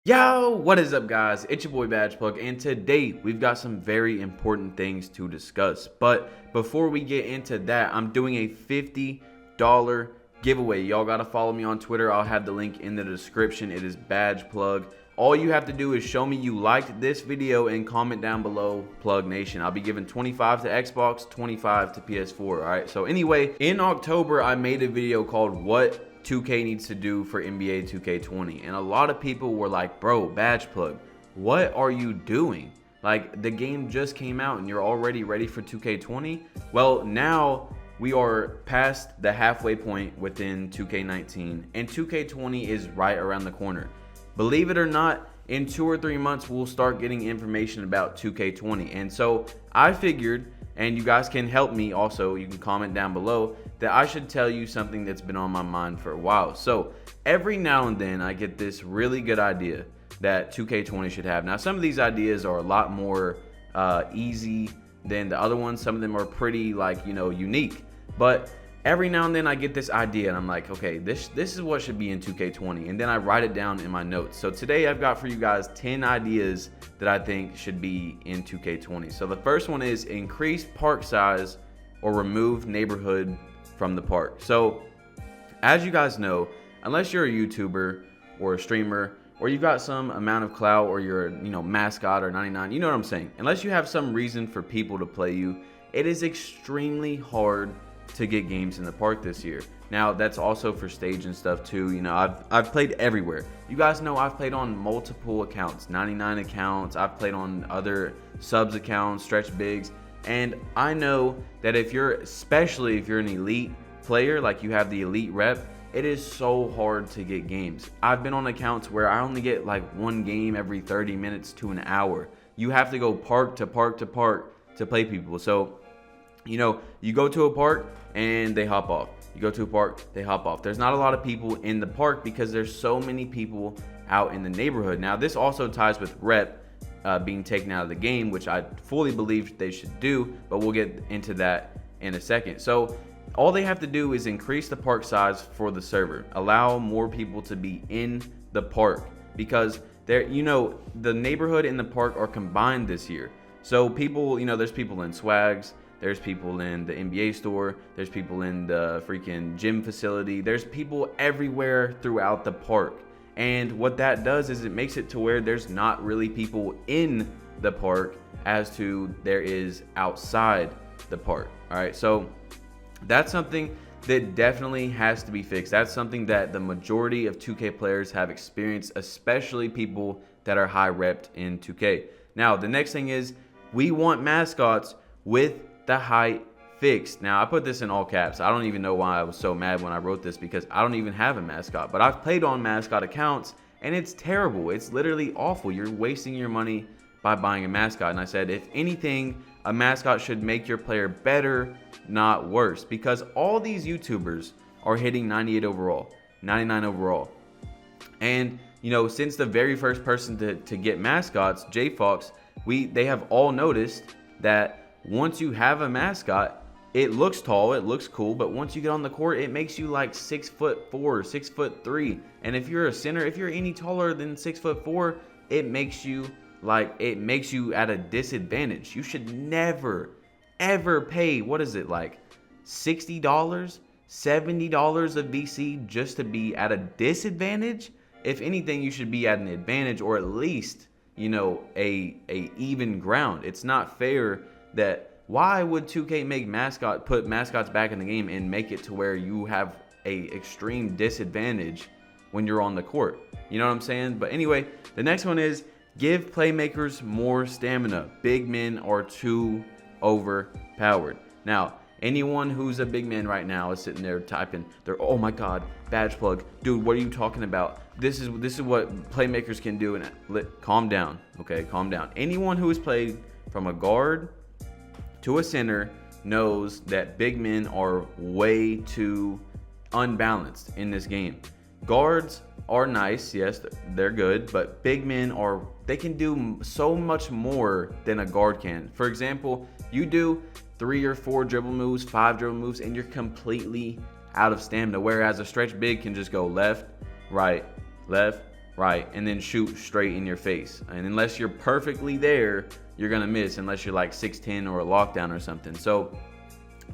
Yo, what is up, guys? It's your boy Badge Plug, and today we've got some very important things to discuss. But before we get into that, I'm doing a $50 giveaway. Y'all gotta follow me on Twitter. I'll have the link in the description. It is Badge Plug. All you have to do is show me you liked this video and comment down below Plug Nation. I'll be giving 25 to Xbox, 25 to PS4. All right. So anyway, in October, I made a video called "What 2K needs to do for NBA 2K20," and a lot of people were like, bro, Badge Plug, what are you doing? Like, the game just came out and you're already ready for 2K20. Well, now we are past the halfway point within 2K19, and 2K20 is right around the corner. Believe it or not, in 2 or 3 months we'll start getting information about 2K20, and so I figured, and you guys can help me also, you can comment down below, that I should tell you something that's been on my mind for a while. So every now and then I get this really good idea that 2K20 should have. Now, some of these ideas are a lot more easy than the other ones. Some of them are pretty, like, unique. But every now and then I get this idea and I'm like, okay, this is what should be in 2K20. And then I write it down in my notes. So today I've got for you guys 10 ideas that I think should be in 2K20. So the first one is increase park size or remove neighborhood from the park. So as you guys know, unless you're a YouTuber or a streamer, or you've got some amount of clout, or you're a mascot or 99, you know what I'm saying, unless you have some reason for people to play you, it is extremely hard to get games in the park this year. Now, that's also for stage and stuff too. I've played everywhere. You guys know I've played on multiple accounts, 99 accounts. I've played on other subs accounts, stretch bigs. And I know that especially if you're an elite player, like you have the elite rep, it is so hard to get games. I've been on accounts where I only get like one game every 30 minutes to an hour. You have to go park to park to park to play people. So, you go to a park and they hop off. You go to a park, they hop off. There's not a lot of people in the park because there's so many people out in the neighborhood. Now, this also ties with rep being taken out of the game, which I fully believe they should do, but we'll get into that in a second. So all they have to do is increase the park size for the server, allow more people to be in the park, because the neighborhood and the park are combined this year. So people, there's people in swags, there's people in the NBA store, there's people in the freaking gym facility, there's people everywhere throughout the park. And what that does is it makes it to where there's not really people in the park as to there is outside the park. All right, so that's something that definitely has to be fixed. That's something that the majority of 2K players have experienced, especially people that are high repped in 2K. Now, the next thing is we want mascots with the height fixed. Now, I put this in all caps. I don't even know why I was so mad when I wrote this, because I don't even have a mascot. But I've played on mascot accounts and it's terrible. It's literally awful. You're wasting your money by buying a mascot. And I said, if anything, a mascot should make your player better, not worse, because all these YouTubers are hitting 98 overall, 99 overall. And since the very first person to get mascots, JFox, they have all noticed that once you have a mascot, it looks tall, it looks cool, but once you get on the court, it makes you like 6'4", 6'3", and if you're a center, if you're any taller than 6'4", it makes you at a disadvantage. You should never, ever pay, what is it, like $60, $70 of VC just to be at a disadvantage? If anything, you should be at an advantage, or at least, a even ground. It's not fair that. Why would 2K put mascots back in the game and make it to where you have a extreme disadvantage when you're on the court? You know what I'm saying? But anyway, the next one is give playmakers more stamina. Big men are too overpowered. Now, anyone who's a big man right now is sitting there typing, oh my God, Badge Plug, dude, what are you talking about? This is what playmakers can do. And calm down, okay? Calm down. Anyone who has played from a guard to a center knows that big men are way too unbalanced in this game. Guards are nice, yes, they're good, but big men they can do so much more than a guard can. For example, you do 3 or 4 dribble moves, 5 dribble moves, and you're completely out of stamina, whereas a stretch big can just go left, right, right, and then shoot straight in your face. And unless you're perfectly there, you're gonna miss, unless you're like 6'10" or a lockdown or something. So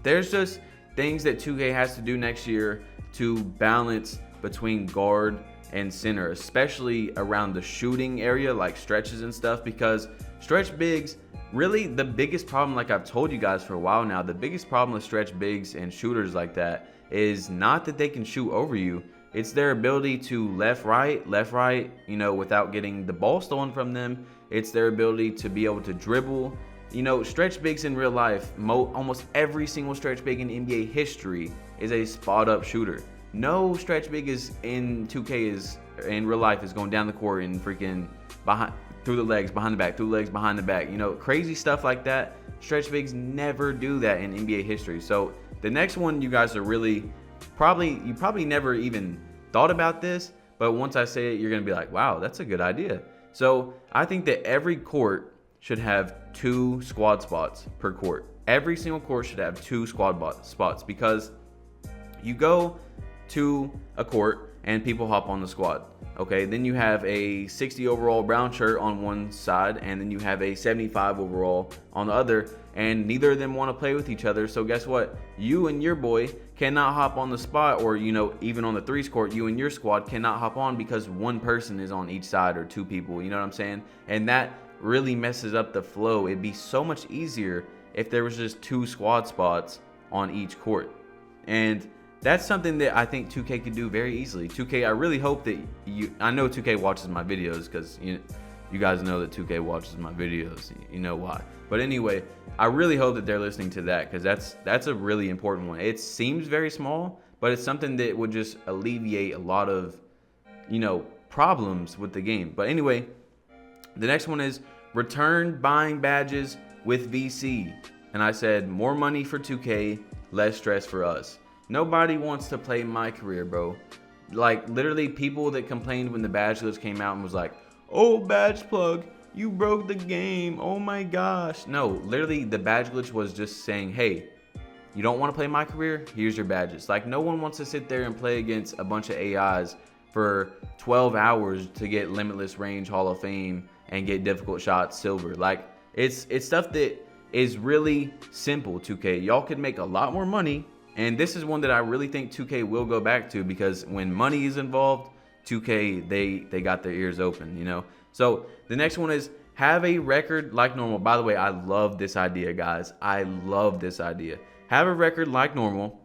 there's just things that 2K has to do next year to balance between guard and center, especially around the shooting area, like stretches and stuff, because stretch bigs, really the biggest problem, like I've told you guys for a while now, the biggest problem with stretch bigs and shooters like that is not that they can shoot over you, it's their ability to left, right, you know, without getting the ball stolen from them. It's their ability to be able to dribble. You know, stretch bigs in real life, almost every single stretch big in NBA history is a spot up shooter. No stretch big is in 2K is in real life is going down the court and freaking behind, through the legs, behind the back, through the legs, behind the back. You know, crazy stuff like that. Stretch bigs never do that in NBA history. So the next one, you guys are really you probably never even thought about this, but once I say it, you're gonna be like, wow, that's a good idea. So I think that every court should have 2 squad spots per court. Every single court should have 2 squad spots, because you go to a court and people hop on the squad. Okay, then you have a 60 overall brown shirt on one side, and then you have a 75 overall on the other, and neither of them want to play with each other. So guess what? You and your boy cannot hop on the spot, or, you know, even on the 3s court, you and your squad cannot hop on because one person is on each side, or 2 people, you know what I'm saying? And that really messes up the flow. It'd be so much easier if there was just 2 squad spots on each court. And that's something that I think 2K could do very easily. 2K, I really hope that I know 2K watches my videos, because you guys know that 2K watches my videos. You know why. But anyway, I really hope that they're listening to that, because that's a really important one. It seems very small, but it's something that would just alleviate a lot of, you know, problems with the game. But anyway, the next one is return buying badges with VC. And I said more money for 2K, less stress for us. Nobody wants to play my career, bro. Like, literally, people that complained when the badge glitch came out and was like, oh, badge plug, you broke the game, oh my gosh. No, literally, the badge glitch was just saying, hey, you don't want to play my career? Here's your badges. Like, no one wants to sit there and play against a bunch of AIs for 12 hours to get limitless range Hall of Fame and get difficult shots silver. Like, it's stuff that is really simple, 2K. Y'all could make a lot more money. And this is one that I really think 2K will go back to, because when money is involved, 2K, they got their ears open, you know? So the next one is have a record like normal. By the way, I love this idea, guys. I love this idea. Have a record like normal,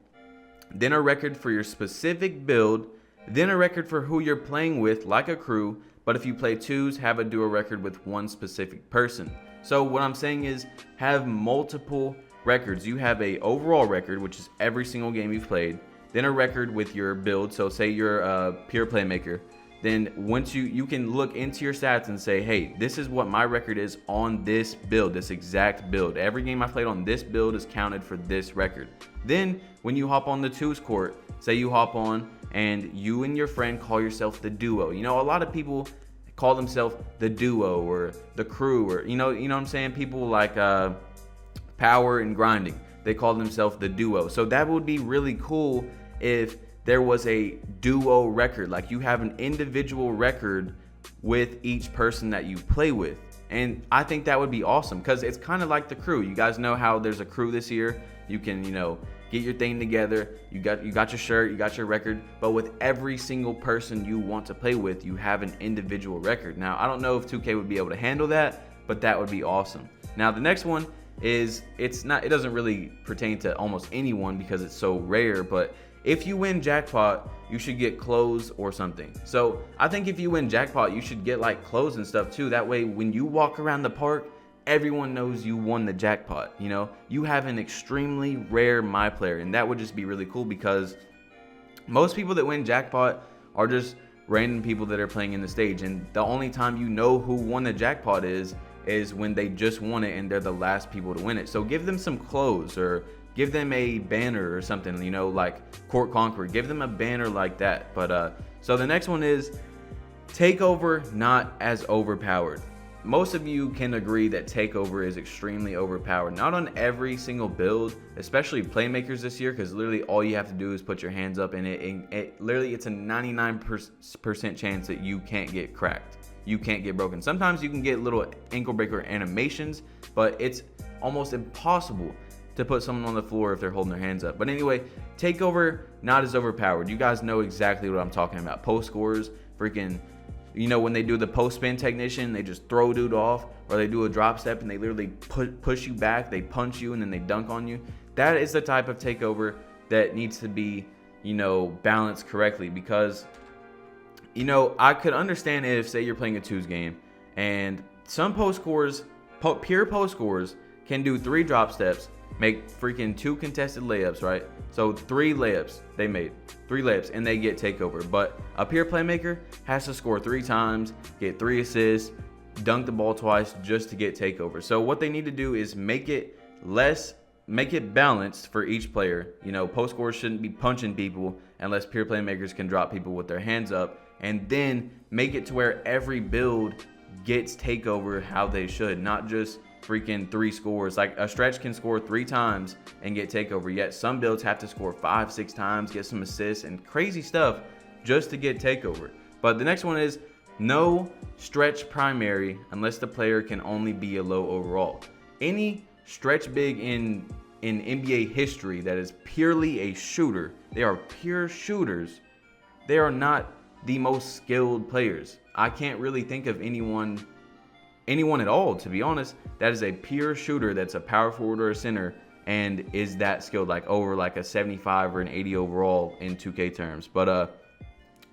then a record for your specific build, then a record for who you're playing with, like a crew. But if you play 2s, have a duo record with one specific person. So what I'm saying is have multiple records. You have a overall record, which is every single game you've played, then a record with your build. So say you're a pure playmaker, then once you can look into your stats and say, hey, this is what my record is on this build, this exact build. Every game I played on this build is counted for this record. Then when you hop on the 2s court, say you hop on and you and your friend call yourself the duo. You know, a lot of people call themselves the duo or the crew, or you know what I'm saying? People like Power and Grinding, they call themselves the duo. So that would be really cool if there was a duo record, like you have an individual record with each person that you play with. And I think that would be awesome, because it's kind of like the crew. You guys know how there's a crew this year. You can, you know, get your thing together. You got your shirt, you got your record, but with every single person you want to play with, you have an individual record. Now, I don't know if 2K would be able to handle that, but that would be awesome. Now, the next one is it doesn't really pertain to almost anyone because it's so rare, but if you win jackpot, you should get clothes or something. So I think if you win jackpot, you should get like clothes and stuff too. That way, when you walk around the park, everyone knows you won the jackpot. You know, you have an extremely rare my player, and that would just be really cool, because most people that win jackpot are just random people that are playing in the stage, and the only time you know who won the jackpot is when they just won it and they're the last people to win it. So give them some clothes, or give them a banner or something, you know, like Court Conqueror. Give them a banner like that. But so the next one is takeover not as overpowered. most of you can agree that takeover is extremely overpowered. Not on every single build, especially playmakers this year, because literally all you have to do is put your hands up in it, and literally it's a 99% chance that you can't get cracked. You can't get broken. Sometimes you can get little ankle breaker animations, but it's almost impossible to put someone on the floor if they're holding their hands up. But anyway, takeover, not as overpowered. You guys know exactly what I'm talking about. Post scorers, freaking, you know, when they do the post spin technician, they just throw dude off, or they do a drop step and they literally push you back, they punch you and then they dunk on you. That is the type of takeover that needs to be, you know, balanced correctly, because, you know, I could understand if, say, you're playing a twos game and some post scorers, pure post scorers, can do 3 drop steps, make freaking 2 contested layups, right? So 3 layups they made, 3 layups, and they get takeover. But a pure playmaker has to score 3 times, get 3 assists, dunk the ball twice just to get takeover. So what they need to do is make it balanced for each player. You know, post scorers shouldn't be punching people unless pure playmakers can drop people with their hands up, and then make it to where every build gets takeover how they should, not just freaking 3 scores. Like a stretch can score 3 times and get takeover, yet some builds have to score 5-6 times, get some assists and crazy stuff just to get takeover. But the next one is no stretch primary unless the player can only be a low overall. Any stretch big in NBA history that is purely a shooter, they are pure shooters, they are not the most skilled players. I can't really think of anyone at all, to be honest, that is a pure shooter that's a power forward or a center and is that skilled, like over like a 75 or an 80 overall in 2K terms. But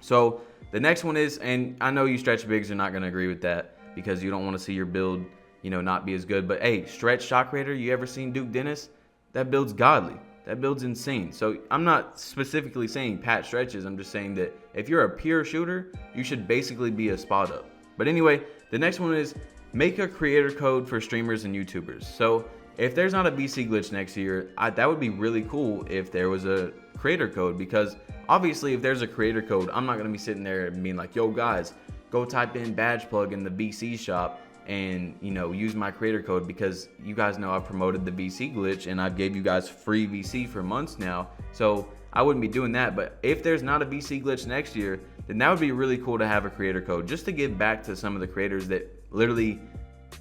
so the next one is, and I know you stretch bigs are not going to agree with that because you don't want to see your build, you know, not be as good, but hey, stretch shot creator, you ever seen Duke Dennis? That build's godly. That build's insane. So I'm not specifically saying pat stretches, I'm just saying that if you're a pure shooter, you should basically be a spot up. But anyway, the next one is make a creator code for streamers and YouTubers. So if there's not a BC glitch next year, that would be really cool if there was a creator code, because obviously if there's a creator code, I'm not going to be sitting there and being like, yo guys, go type in badge plug in the BC shop and, you know, use my creator code, because you guys know I've promoted the BC glitch and I've gave you guys free VC for months now. So I wouldn't be doing that. But if there's not a VC glitch next year, then that would be really cool to have a creator code, just to give back to some of the creators that literally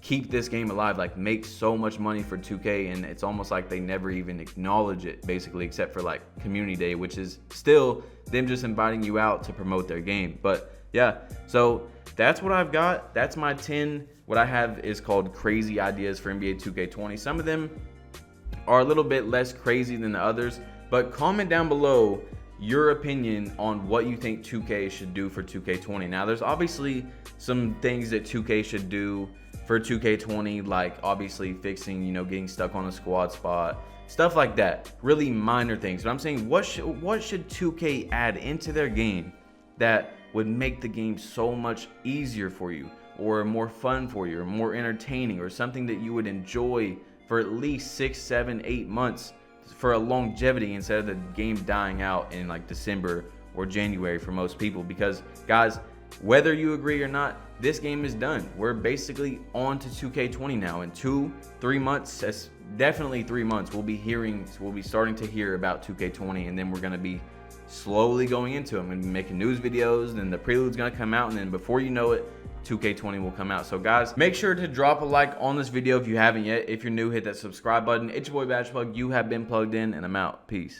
keep this game alive, like make so much money for 2K, and it's almost like they never even acknowledge it, basically, except for like community day, which is still them just inviting you out to promote their game. But yeah, so that's what I've got. That's my 10. What I have is called crazy ideas for NBA 2K20. Some of them are a little bit less crazy than the others, but comment down below your opinion on what you think 2K should do for 2K20. Now, there's obviously some things that 2K should do for 2K20, like obviously fixing, you know, getting stuck on a squad spot, stuff like that. Really minor things. But I'm saying, what should 2K add into their game that would make the game so much easier for you, or more fun for you, or more entertaining, or something that you would enjoy for at least 6, 7, 8 months for a longevity, instead of the game dying out in like December or January for most people. Because guys, whether you agree or not, this game is done. We're basically on to 2K20 now. In 2-3 months, that's definitely 3 months, we'll be starting to hear about 2K20, and then we're gonna be slowly going into it. I'm gonna be making news videos, then the prelude's gonna come out, and then before you know it, 2K20 will come out. So guys, make sure to drop a like on this video if you haven't yet. If you're new, hit that subscribe button. It's your boy Badge Plug. You have been plugged in, and I'm out. Peace.